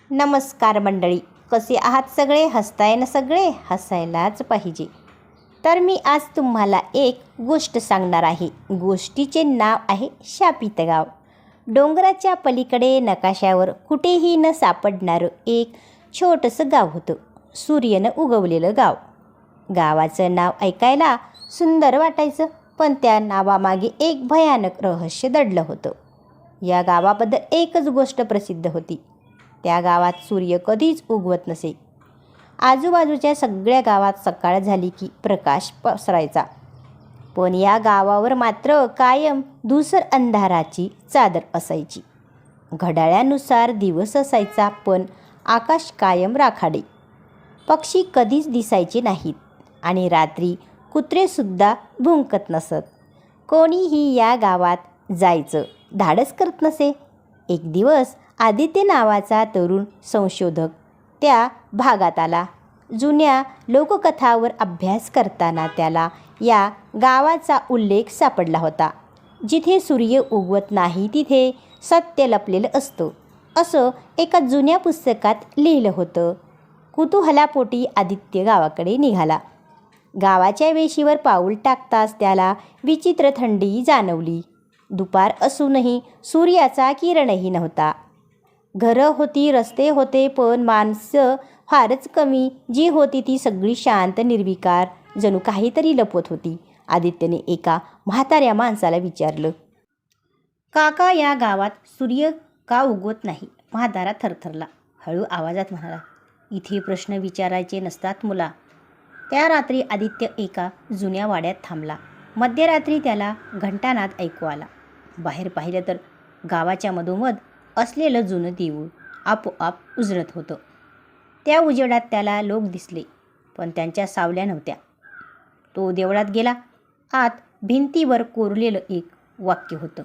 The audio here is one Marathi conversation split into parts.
नमस्कार मंडळी, कसे आहात सगळे? हसताय ना सगळे? हसायलाच पाहिजे. तर मी आज तुम्हाला एक गोष्ट सांगणार आहे. गोष्टीचे नाव आहे शापित गाव. डोंगराच्या पलीकडे नकाशावर कुठेही न सापडणारं एक छोटंसं गाव होतं. सूर्यानं उगवलेलं गाव. गावाचं नाव ऐकायला सुंदर वाटायचं, पण त्या नावामागे एक भयानक रहस्य दडलं होतं. या गावाबद्दल एकच गोष्ट प्रसिद्ध होती. त्या गावात सूर्य कधीच उगवत नसे. आजूबाजूच्या सगळ्या गावात सकाळ झाली की प्रकाश पसरायचा, पण या गावावर मात्र कायम धुसर अंधाराची चादर असायची. घड्याळानुसार दिवस असायचा, पण आकाश कायम राखाडे. पक्षी कधीच दिसायचे नाहीत आणि रात्री कुत्रेसुद्धा भुंकत नसत. कोणीही या गावात जायचं धाडस करत नसे. एक दिवस आदित्य नावाचा तरुण संशोधक त्या भागात आला. जुन्या लोककथावर अभ्यास करताना त्याला या गावाचा उल्लेख सापडला होता. जिथे सूर्य उगवत नाही तिथे सत्य लपलेलं असतं, असं एका जुन्या पुस्तकात लिहिलं होतं. कुतूहलापोटी आदित्य गावाकडे निघाला. गावाच्या वेशीवर पाऊल टाकताच त्याला विचित्र थंडी जाणवली. दुपार असूनही सूर्याचा किरणही नव्हता. घरं होती, रस्ते होते, पण माणसं फारच कमी. जी होती ती सगळी शांत, निर्विकार, जणू काहीतरी लपवत होती. आदित्यने एका म्हाताऱ्या माणसाला विचारलं, काका, या गावात सूर्य का उगवत नाही? म्हातारा थरथरला. हळू आवाजात म्हणाला, इथे प्रश्न विचारायचे नसतात मुला. त्या रात्री आदित्य एका जुन्या वाड्यात थांबला. मध्यरात्री त्याला घंटानाद ऐकू आला. बाहेर पाहिलं तर गावाच्या मधोमध असलेलं जुनं देऊळ आपोआप उजळत होतं. त्या उजेडात त्याला लोक दिसले, पण त्यांच्या सावल्या नव्हत्या. तो देवळात गेला. आत भिंतीवर कोरलेलं एक वाक्य होतं,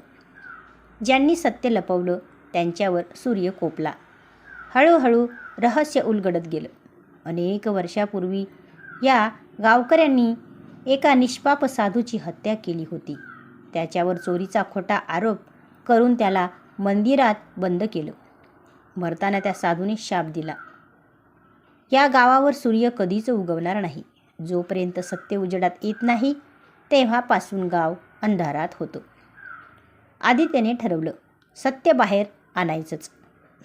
ज्यांनी सत्य लपवलं त्यांच्यावर सूर्य कोपला. हळूहळू रहस्य उलगडत गेलं. अनेक वर्षापूर्वी या गावकऱ्यांनी एका निष्पाप साधूची हत्या केली होती. त्याच्यावर चोरीचा खोटा आरोप करून त्याला मंदिरात बंद केलं. मरताना त्या साधूने शाप दिला, या गावावर सूर्य कधीच उगवणार नाही. जोपर्यंत सत्य उजेडात येत नाही तेव्हापासून गाव अंधारात होतं. आदित्यने ठरवलं, सत्य बाहेर आणायचंच.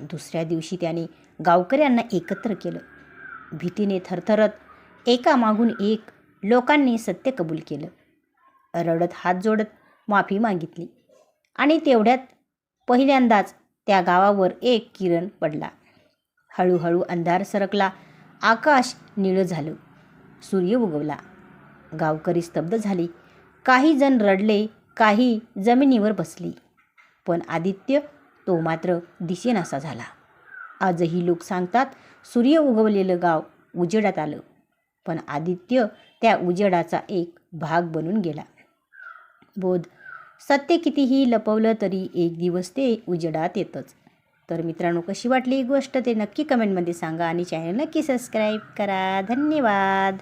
दुसऱ्या दिवशी त्याने गावकऱ्यांना एकत्र केलं. भीतीने थरथरत एकामागून एक लोकांनी सत्य कबूल केलं. रडत हात जोडत माफी मागितली. आणि तेवढ्यात पहिल्यांदाच त्या गावावर एक किरण पडला. हळूहळू अंधार सरकला. आकाश निळं झालं. सूर्य उगवला. गावकरी स्तब्ध झाली. काही जण रडले, काही जमिनीवर बसली. पण आदित्य, तो मात्र दिसेनासा झाला. आजही लोक सांगतात, सूर्य उगवलेलं गाव उजेडात आलं, पण आदित्य त्या उजेडाचा एक भाग बनून गेला. बोध, सत्य कितीही लपवलं तरी एक दिवस ते उजेडात येतंच. तर मित्रांनो, कशी वाटली ही गोष्ट ते नक्की कमेंटमध्ये सांगा आणि चॅनल नक्की सबस्क्राईब करा. धन्यवाद.